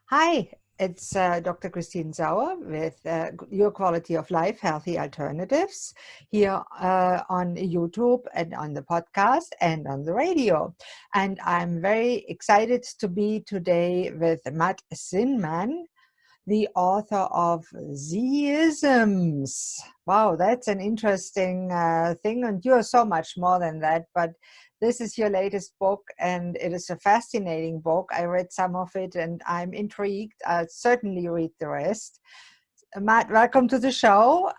Hi, it's Dr. Christine Sauer with Your Quality of Life Healthy Alternatives here on YouTube and on the podcast and on the radio. And I'm very excited to be today with Matt Zinman, the author of Z-isms. Wow, that's an interesting thing. And you're so much more than that. But this is your latest book, and it is a fascinating book. I read some of it, and I'm intrigued. I'll certainly read the rest. Matt, welcome to the show.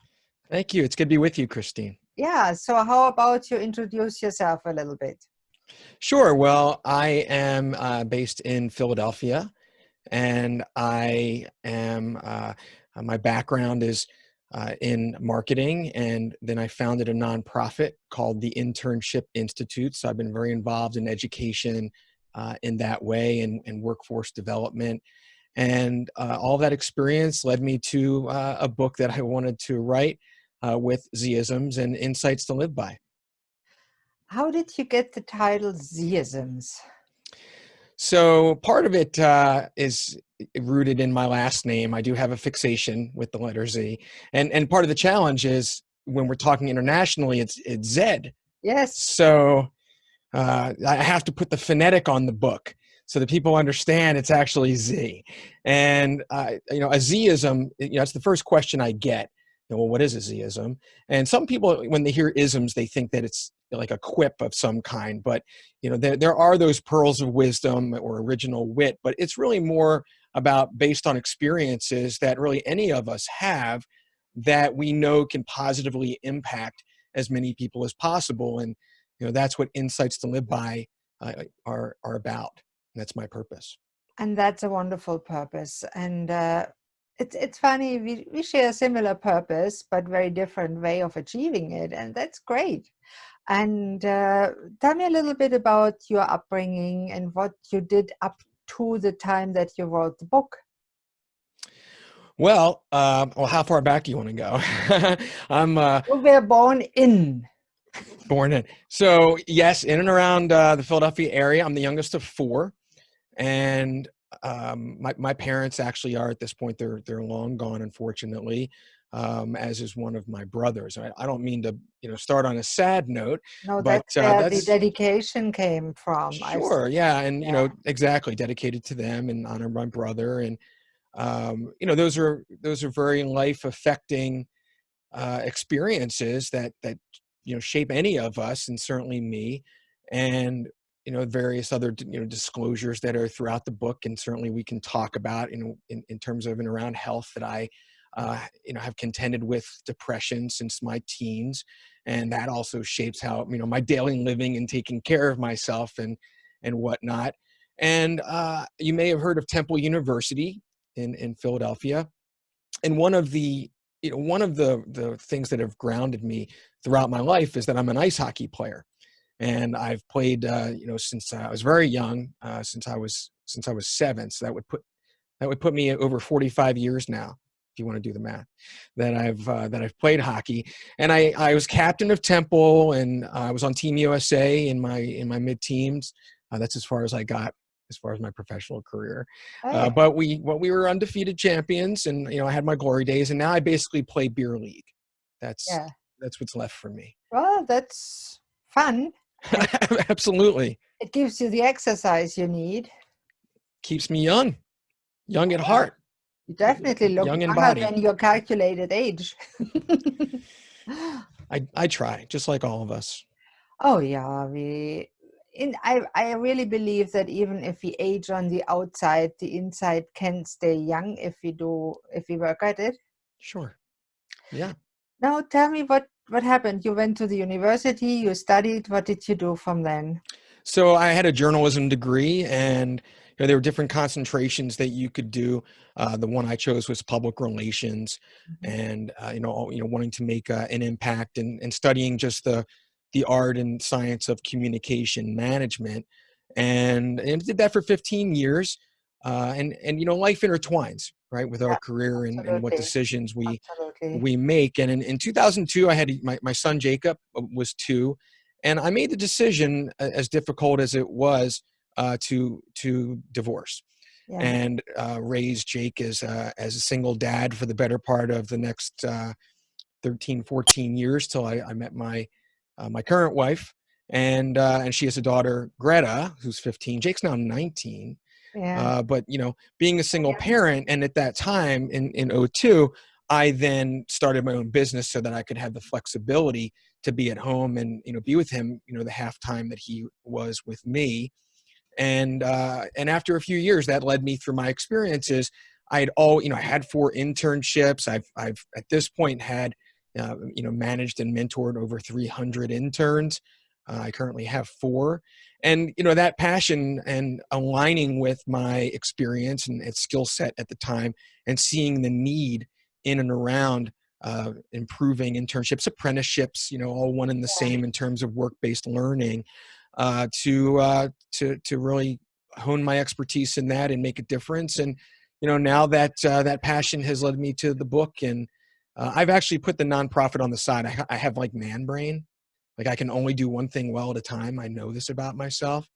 Thank you. It's good to be with you, Christine. Yeah, so how about you introduce yourself a little bit? Sure. Well, I am based in Philadelphia, and I am, my background is in marketing, and then I founded a nonprofit called the Internship Institute. So I've been very involved in education in that way and workforce development. And all that experience led me to a book that I wanted to write with Z-isms and insights to live by. How did you get the title Z-isms? So part of it is rooted in my last name. I do have a fixation with the letter Z. And part of the challenge is when we're talking internationally, it's Z. Yes. So I have to put the phonetic on the book so that people understand it's actually Z. And, a Z-ism, that's the first question I get. Well, what is a Z-ism? And some people, when they hear isms, they think that it's like a quip of some kind. But, there are those pearls of wisdom or original wit, but it's really more about based on experiences that really any of us have that we know can positively impact as many people as possible. And, that's what Insights to Live By are about. And that's my purpose. And that's a wonderful purpose. And it's funny, we share a similar purpose, but very different way of achieving it. And that's great. And tell me a little bit about your upbringing and what you did up to the time that you wrote the book. Well, how far back do you want to go? I'm You were born in. born in. So yes, in and around the Philadelphia area. I'm the youngest of four. And my parents actually are at this point, they're long gone, unfortunately, as is one of my brothers. I don't mean to, start on a sad note, No, but that's where the that's dedication came from. sure. Yeah. And, Yeah. exactly dedicated to them and honor my brother. And, those are very life affecting experiences that shape any of us, and certainly me. And various other disclosures that are throughout the book, and certainly we can talk about in terms of and around health that I have contended with depression since my teens, and that also shapes how my daily living and taking care of myself and whatnot. And you may have heard of Temple University in Philadelphia. And one of the things that have grounded me throughout my life is that I'm an ice hockey player, and I've played since I was very young, since I was 7. So that would put me over 45 years now, if you want to do the math, that I've played hockey. And I was captain of Temple, and I was on Team USA in my mid teens. That's as far as I got as far as my professional career. Hey, But we were undefeated champions, and I had my glory days, and now I basically play beer league. That's yeah. that's what's left for me. Well, that's fun. And Absolutely. it gives you the exercise you need. Keeps me young at heart, You definitely look young in younger body. than your calculated age. I try, just like all of us. Oh yeah, I really believe that even if we age on the outside, the inside can stay young if we work at it. Sure. Yeah. Now tell me what happened. You went to the university, you studied, what did you do from then? So I had a journalism degree, and there were different concentrations that you could do. The one I chose was public relations, Mhm. and wanting to make an impact and studying just the art and science of communication management, and did that for 15 years. And life intertwines, right, with our Yeah, career and what absolutely. decisions Absolutely. we make. And in 2002, I had my son Jacob was 2, and I made the decision, as difficult as it was, to divorce. Yeah. and raised Jake as a single dad for the better part of the next 13, 14 years till I met my current wife. And she has a daughter, Greta, who's 15. Jake's now 19. Yeah. But being a single parent, and at that time in '02, I then started my own business so that I could have the flexibility to be at home and be with him the half time that he was with me. And after a few years, that led me through my experiences. I had 4 internships. I've at this point had managed and mentored over 300 interns. I currently have 4. And that passion and aligning with my experience and skill set at the time, and seeing the need in and around improving internships, apprenticeships, all one and the same in terms of work-based learning, to really hone my expertise in that and make a difference. And now that passion has led me to the book. And I've actually put the nonprofit on the side. I have like man brain. Like, I can only do one thing well at a time. I know this about myself.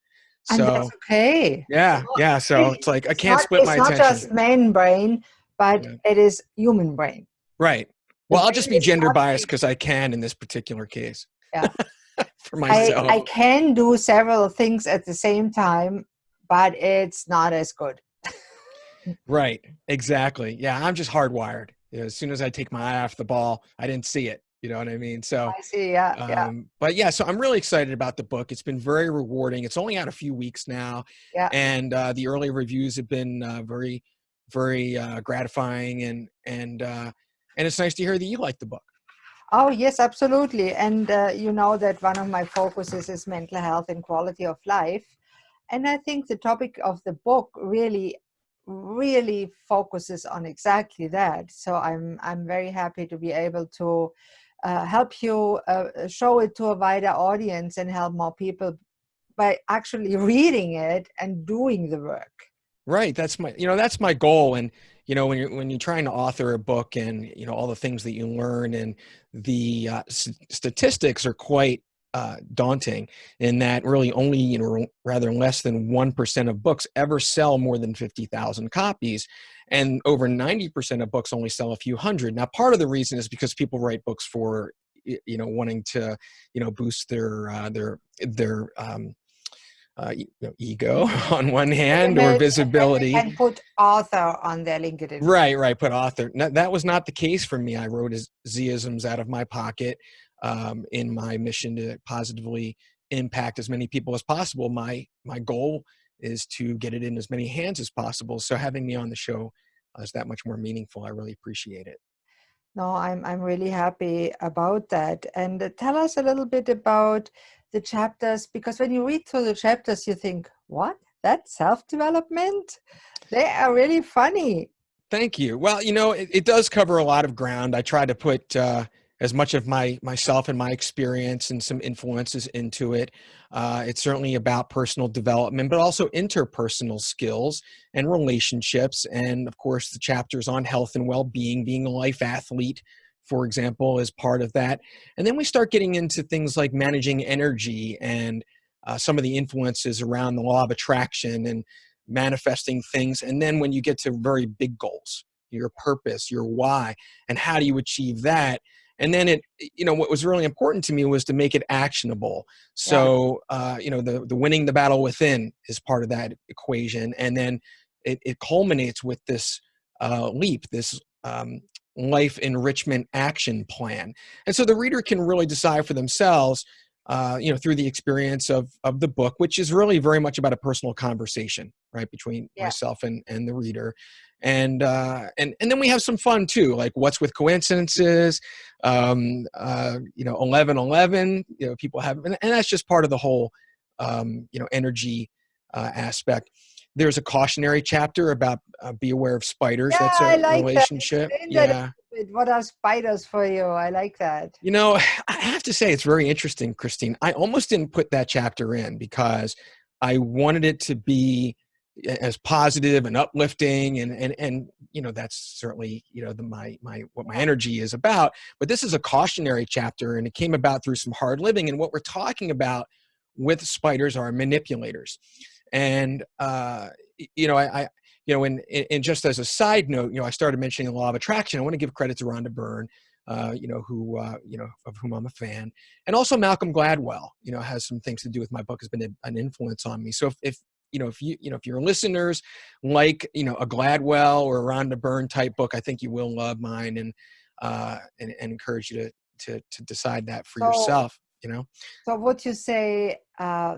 And that's So okay. yeah. So it's like I can't split my It's not attention. just man brain, but Yeah. it is human brain. Right. The Well, I'll brain just be is gender not biased fixed. because I can in this particular case Yeah. for I myself. can do several things at the same time, but it's not as good. Right. Exactly. Yeah. I'm just hardwired. As soon as I take my eye off the ball, I didn't see it. You know what I mean? So, I see. Yeah. Yeah. but yeah, so I'm really excited about the book. It's been very rewarding. It's only out a few weeks now, Yeah. and the early reviews have been very, very gratifying, and it's nice to hear that you like the book. Oh, yes, absolutely. And you know that one of my focuses is mental health and quality of life. And I think the topic of the book really focuses on exactly that. So I'm very happy to be able to help you show it to a wider audience and help more people by actually reading it and doing the work. Right. That's my goal. And, when you're trying to author a book, and, all the things that you learn, and the statistics are quite daunting, in that really only, rather less than 1% of books ever sell more than 50,000 copies. And over 90% of books only sell a few hundred. Now, part of the reason is because people write books for, wanting to, boost their ego on one hand, or Image, and then they visibility. can put author on their LinkedIn. Right. Put author. No, that was not the case for me. I wrote Z-isms out of my pocket, in my mission to positively impact as many people as possible. My goal is to get it in as many hands as possible. So having me on the show is that much more meaningful. I really appreciate it. No, I'm really happy about that. And tell us a little bit about the chapters, because when you read through the chapters, you think, what? That's self-development? They are really funny. Thank you. Well, it does cover a lot of ground. I try to put as much of myself and my experience and some influences into it. It's certainly about personal development, but also interpersonal skills and relationships. And of course, the chapters on health and well-being, being a life athlete, for example, is part of that. And then we start getting into things like managing energy, and some of the influences around the law of attraction and manifesting things. And then when you get to very big goals, your purpose, your why, and how do you achieve that? And then what was really important to me was to make it actionable. Yeah. So, the winning the battle within is part of that equation. And then it culminates with this this life enrichment action plan. And so the reader can really decide for themselves, through the experience of the book, which is really very much about a personal conversation, right, between Yeah. myself and the reader. And then we have some fun too, like what's with coincidences, 1111, people have, and that's just part of the whole, energy aspect. There's a cautionary chapter about be aware of spiders. Yeah, That's I a like that. relationship. Explain that a Yeah. little bit. What are spiders for you? I like that. I have to say it's very interesting, Christine. I almost didn't put that chapter in because I wanted it to be as positive and uplifting, and that's certainly my what my energy is about. But this is a cautionary chapter, and it came about through some hard living. And what we're talking about with spiders are manipulators, and I and just as a side note, I started mentioning the law of attraction. I want to give credit to Rhonda Byrne, of whom I'm a fan, and also Malcolm Gladwell. Has some things to do with my book, has been an influence on me. So if your listeners like a Gladwell or a Rhonda Byrne type book, I think you will love mine, and encourage you to decide that for So, yourself. so would you say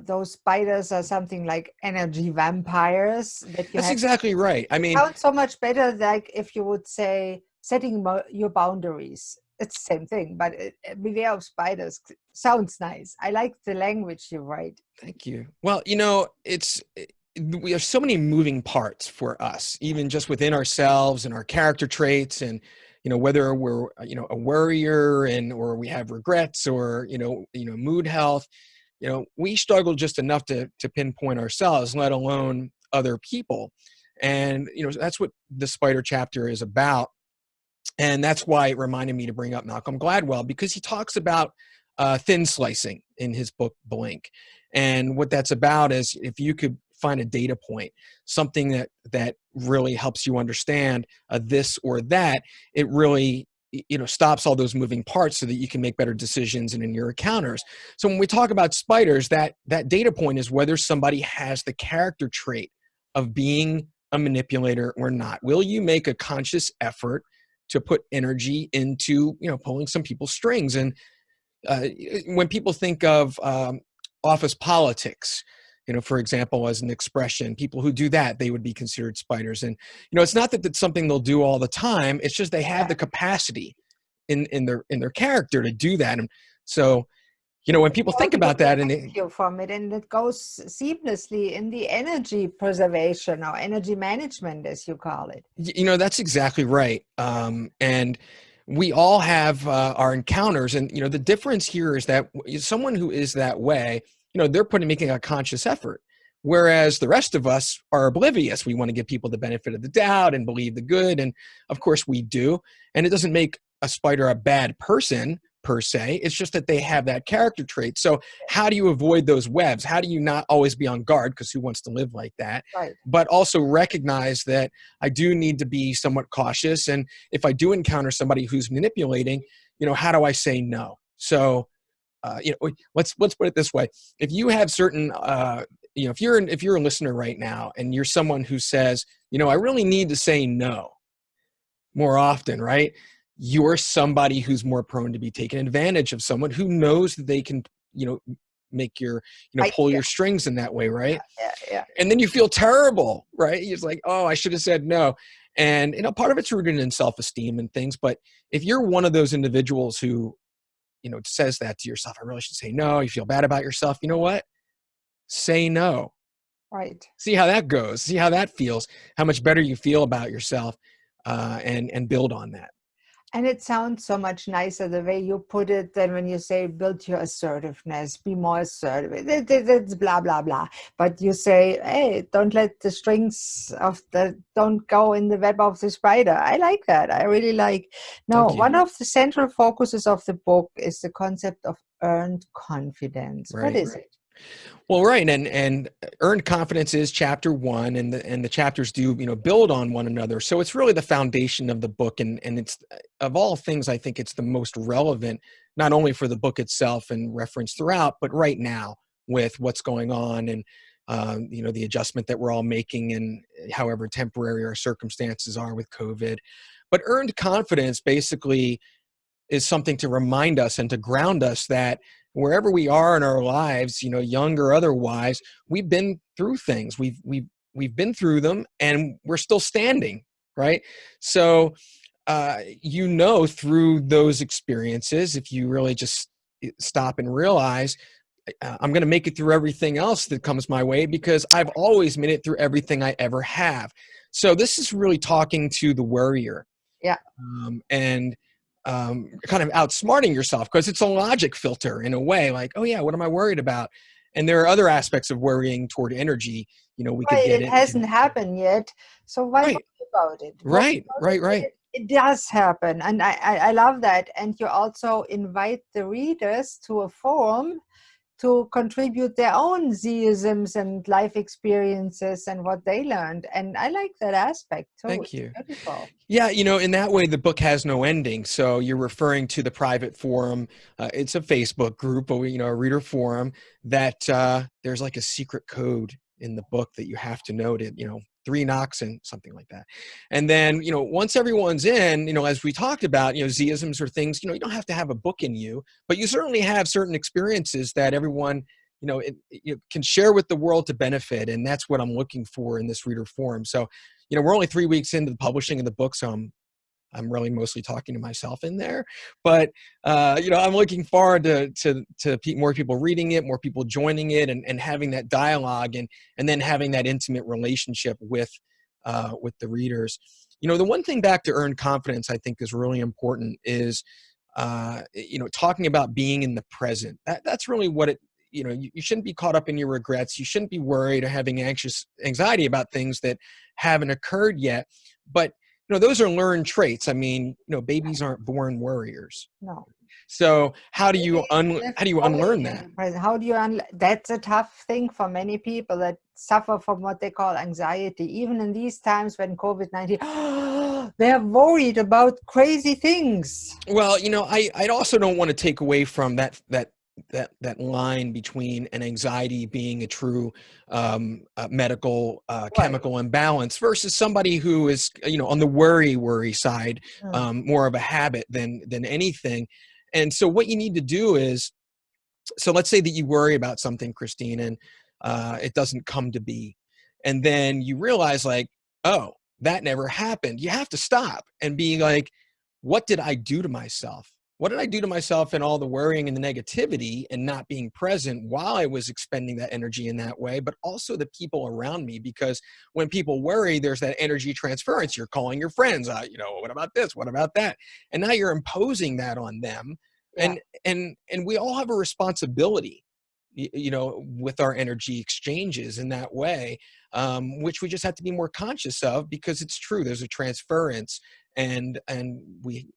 those spiders are something like energy vampires that you That's have? exactly right. I It mean, sounds so much better, like if you would say setting your boundaries. It's the same thing, but beware of spiders sounds nice. I like the language you write. thank you. Well, we have so many moving parts for us, even just within ourselves and our character traits, and whether we're a worrier or we have regrets, or mood health. We struggle just enough to pinpoint ourselves, let alone other people. And that's what the spider chapter is about. And that's why it reminded me to bring up Malcolm Gladwell, because he talks about thin slicing in his book Blink. And what that's about is, if you could find a data point, something that really helps you understand this or that, it really stops all those moving parts so that you can make better decisions and in your encounters. So when we talk about spiders, that data point is whether somebody has the character trait of being a manipulator or not. Will you make a conscious effort to put energy into pulling some people's strings? And when people think of office politics, for example, as an expression, people who do that, they would be considered spiders. And it's not that it's something they'll do all the time. It's just they have Yeah. the capacity in their character to do that. And so when people All think people about that, and protect you from it, and it goes seamlessly in the energy preservation or energy management, as you call it. that's exactly right. And we all have our encounters, and the difference here is that someone who is that way, they're making a conscious effort, whereas the rest of us are oblivious. We want to give people the benefit of the doubt and believe the good, and of course we do. And it doesn't make a spider a bad person per se. It's just that they have that character trait. So how do you avoid those webs? How do you not always be on guard, because who wants to live like that? Right. But also recognize that I do need to be somewhat cautious. And if I do encounter somebody who's manipulating, how do I say no? So, let's put it this way: if you have certain, if you're a listener right now and you're someone who says, I really need to say no more often, right? You're somebody who's more prone to be taken advantage of, someone who knows that they can, make your, Right. pull Yeah. your strings in that way, right? Yeah. Yeah. And then you feel terrible, right? It's like, oh, I should have said no. And part of it's rooted in self-esteem and things. But if you're one of those individuals who says that to yourself, I really should say no, you feel bad about yourself, you know what, say no. Right. See how that goes, see how that feels, how much better you feel about yourself, and build on that. And it sounds so much nicer the way you put it than when you say build your assertiveness, be more assertive. It's blah, blah, blah. But you say, hey, don't let the strings don't go in the web of the spider. I like that. I really like. Now, Thank you. one of the central focuses of the book is the concept of earned confidence. What Right. is it? Well, right, and earned confidence is chapter one, and the chapters do build on one another. So it's really the foundation of the book, and it's, of all things, I think it's the most relevant, not only for the book itself and reference throughout, but right now with what's going on, and the adjustment that we're all making, and however temporary our circumstances are with COVID. But earned confidence basically is something to remind us and to ground us that wherever we are in our lives, young or otherwise, we've been through things. We've been through them, and we're still standing, right? So, through those experiences, if you really just stop and realize, I'm going to make it through everything else that comes my way, because I've always made it through everything I ever have. So this is really talking to the worrier. Yeah. And kind of outsmarting yourself, because it's a logic filter in a way, like, oh yeah, what am I worried about? And there are other aspects of worrying toward energy, we could Right, get it into. hasn't happened yet. So why Right, worry about it? Worry right, about right, it when right. it does happen. And I love that. And you also invite the readers to a forum to contribute their own Z-isms and life experiences and what they learned. And I like that aspect too. Thank It's you. beautiful. Yeah, in that way, the book has no ending. So you're referring to the private forum. It's a Facebook group, or a reader forum that there's like a secret code in the book that you have to note it. 3 knocks and something like that. And then once everyone's in, as we talked about, Z-isms are things you don't have to have a book in you, but you certainly have certain experiences that everyone can share with the world to benefit, and that's what I'm looking for in this reader forum. So we're only 3 weeks into the publishing of the book, so I'm really mostly talking to myself in there. But I'm looking forward to more people reading it, more people joining it, and having that dialogue, and then having that intimate relationship with the readers. The one thing back to earn confidence I think is really important is talking about being in the present. That's really what it. You shouldn't be caught up in your regrets. You shouldn't be worried or having anxiety about things that haven't occurred yet. But those are learned traits. I mean, babies aren't born worriers. No. So how do you Live fully unlearn in that? the present. How do you that's a tough thing for many people that suffer from what they call anxiety. Even in these times when COVID-19, they're worried about crazy things. Well, I also don't want to take away from that line between an anxiety being a true medical Right. chemical imbalance versus somebody who is on the worry side, Mm. more of a habit than anything. And so what you need to do is, so let's say that you worry about something, Christine, and it doesn't come to be, and then you realize like, oh, that never happened. You have to stop and be like, what did I do to myself? What did I do to myself in all the worrying and the negativity and not being present while I was expending that energy in that way, but also the people around me? Because when people worry, there's that energy transference. You're calling your friends, what about this? What about that? And now you're imposing that on them. Yeah. And we all have a responsibility, with our energy exchanges in that way, which we just have to be more conscious of, because it's true, there's a transference, and we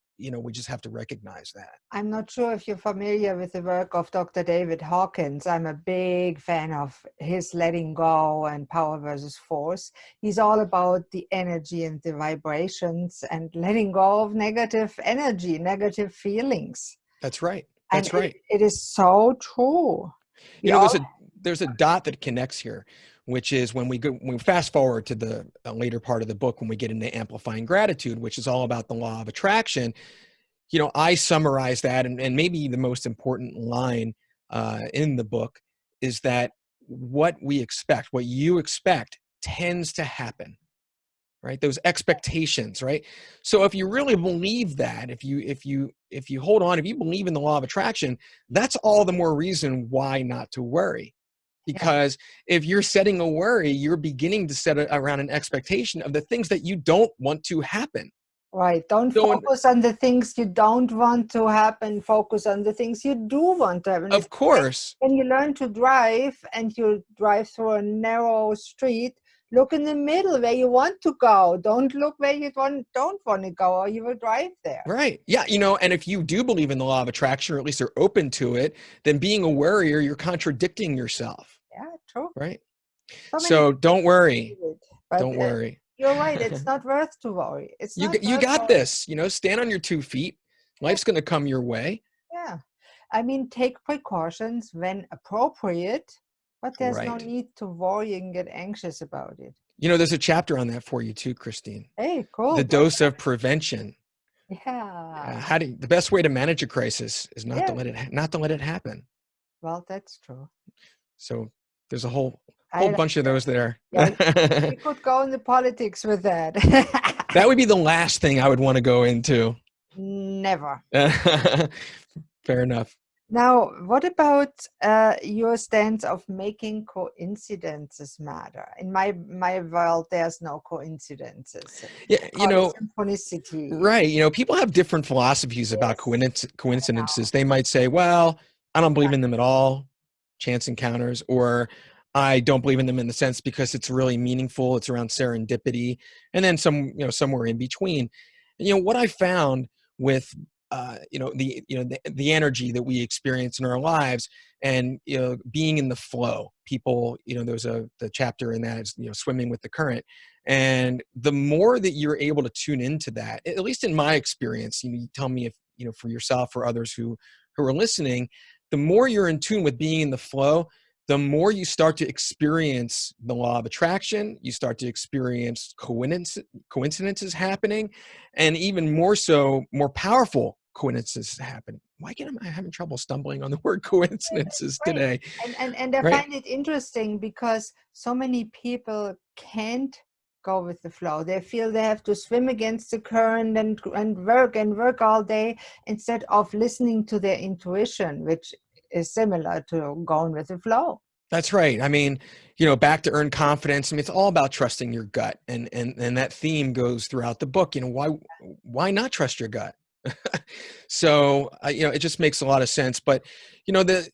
just have to recognize that. I'm not sure if you're familiar with the work of Dr. David Hawkins. I'm a big fan of his letting go and power versus force. He's all about the energy and the vibrations and letting go of negative energy, negative feelings. That's right. And That's right. it is so true. We You know, there's all, a there's a dot that connects here, which is when we fast forward to the later part of the book, when we get into amplifying gratitude, which is all about the law of attraction. I summarize that, and maybe the most important line in the book is that what we expect, what you expect, tends to happen. Right? Those expectations, right? So if you really believe that, if you hold on, if you believe in the law of attraction, that's all the more reason why not to worry. yeah, Because if you're setting a worry, you're beginning to set around an expectation of the things that you don't want to happen. right. Don't So, focus on the things you don't want to happen. Focus on the things you do want to happen. It's of course, when you learn to drive and you drive through a narrow street, look in the middle where you want to go. Don't look where you don't want to go, or you will drive there. right? Yeah, and if you do believe in the law of attraction, or at least are open to it, then being a worrier, you're contradicting yourself, Yeah, true. right? So many So don't worry. people do it, but Don't worry. you're right. It's not worth to worry. It's not You worth got worrying. this. Stand on your 2 feet. Yeah, Life's going to come your way. yeah. I mean, take precautions when appropriate, but there's no Right. need to worry and get anxious about it. There's a chapter on that for you too, Christine. Hey, cool. The Go dose of prevention. ahead. Yeah. The best way to manage a crisis is not to Yeah. let it happen. Well, that's true. So there's a whole I like bunch of that. those there. Yeah, we could go into politics with that. That would be the last thing I would want to go into. Never. Fair enough. Now, what about your stance of making coincidences matter? In my world, there's no coincidences. Yeah, I call it synchronicity. right. People have different philosophies about Yes, I coincidences. know. They might say, well, I don't believe in them at all, chance encounters, or I don't believe in them in the sense because it's really meaningful. It's around serendipity. And then somewhere in between. What I found with the energy that we experience in our lives, and being in the flow. People, there's the chapter in that is swimming with the current, and the more that you're able to tune into that, at least in my experience, you tell me if for yourself or others who are listening, the more you're in tune with being in the flow, the more you start to experience the law of attraction, you start to experience coincidences happening, and even more so, more powerful coincidences happening. Why am I having trouble stumbling on the word coincidences Right. today? And I Right? find it interesting because so many people can't go with the flow. They feel they have to swim against the current and work all day instead of listening to their intuition, which is similar to going with the flow. That's right. I mean, back to earn confidence. I mean, it's all about trusting your gut, and that theme goes throughout the book. Why not trust your gut? So, it just makes a lot of sense. But the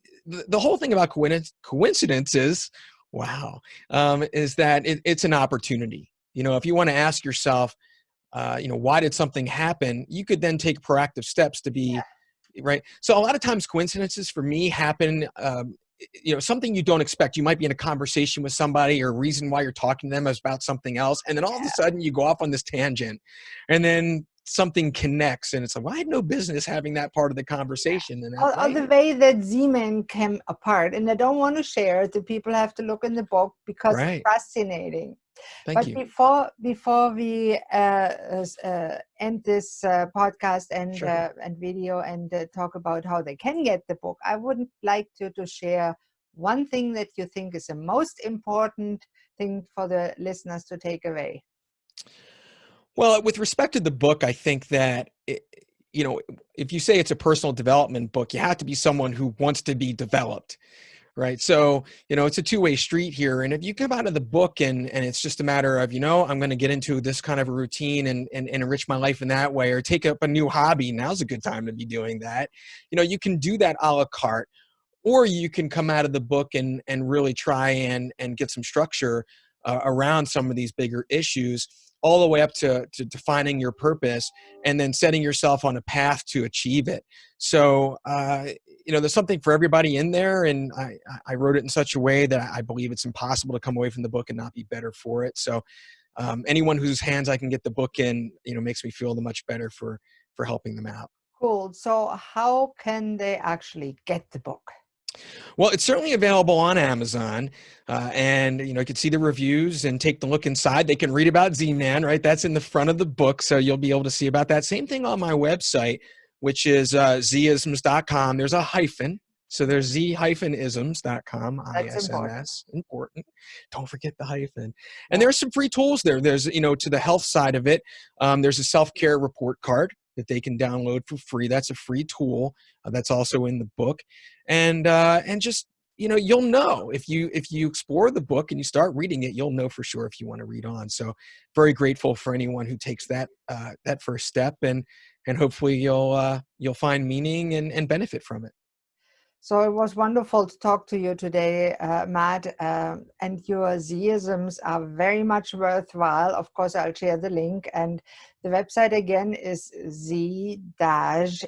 whole thing about coincidences, wow, is that it's an opportunity. If you want to ask yourself, why did something happen? You could then take proactive steps to be right. So a lot of times coincidences for me happen, something you don't expect. You might be in a conversation with somebody, or a reason why you're talking to them is about something else. And then all of a sudden you go off on this tangent, and then something connects, and it's like, well, I had no business having that part of the conversation in that Or way. the way that Zinman came apart. And I don't want to share it. The people have to look in the book because it's Right. fascinating. Thank But you. before we end this podcast Sure. and video and talk about how they can get the book, I would like to share one thing that you think is the most important thing for the listeners to take away. Well, with respect to the book, I think that if you say it's a personal development book, you have to be someone who wants to be developed. Right. So, it's a two-way street here. And if you come out of the book and it's just a matter of, I'm going to get into this kind of a routine and enrich my life in that way, or take up a new hobby, now's a good time to be doing that. You can do that a la carte, or you can come out of the book and really try and get some structure around some of these bigger issues, all the way up to defining your purpose and then setting yourself on a path to achieve it. So, there's something for everybody in there. And I wrote it in such a way that I believe it's impossible to come away from the book and not be better for it. So anyone whose hands I can get the book in, makes me feel much better for helping them out. Cool. So how can they actually get the book? Well, it's certainly available on Amazon, and you can see the reviews and take the look inside. They can read about Z-Man, right? That's in the front of the book, so you'll be able to see about that. Same thing on my website, which is Z-isms.com. There's a hyphen, so there's Z-isms.com. That's important. ISMS, important. Don't forget the hyphen. And there's some free tools there. There's to the health side of it. There's a self-care report card that they can download for free. That's a free tool. That's also in the book. And just you'll know if you explore the book and you start reading it, you'll know for sure if you want to read on. So very grateful for anyone who takes that first step, and hopefully you'll find meaning and benefit from it. So it was wonderful to talk to you today, Matt. And your Z-isms are very much worthwhile. Of course, I'll share the link. And the website again is z-isms.com.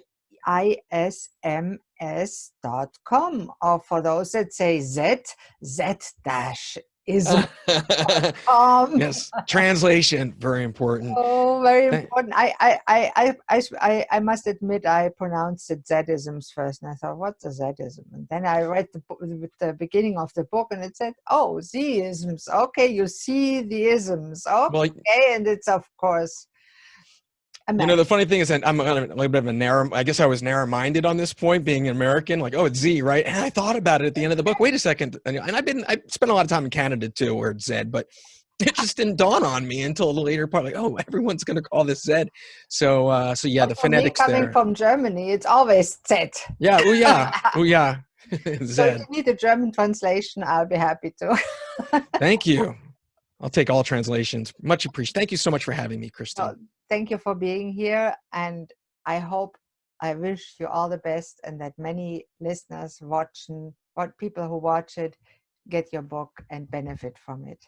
Or for those that say z-ism.com. Yes, translation, very important. Oh, very important. I must admit, I pronounced it Z-isms first, and I thought, what's a Z-ism? And then I read the beginning of the book, and it said, oh, Z-isms. Okay, you see the isms. Okay, Well, and it's, of course, the funny thing is that I'm a little bit of a I guess I was narrow-minded on this point, being American, like, oh, it's Z, right? And I thought about it at the end of the book. Wait a second. And I spent a lot of time in Canada too, where it's Z, but it just didn't dawn on me until the later part, like, oh, everyone's going to call this Z. So yeah, the for me, phonetics coming there. from Germany, it's always Z. Yeah. Oh yeah. Oh yeah. So if Z. you need a German translation, I'll be happy to. Thank you. I'll take all translations. Much appreciated. Thank you so much for having me, Christine. Thank you for being here. And I wish you all the best, and that many listeners people who watch it get your book and benefit from it.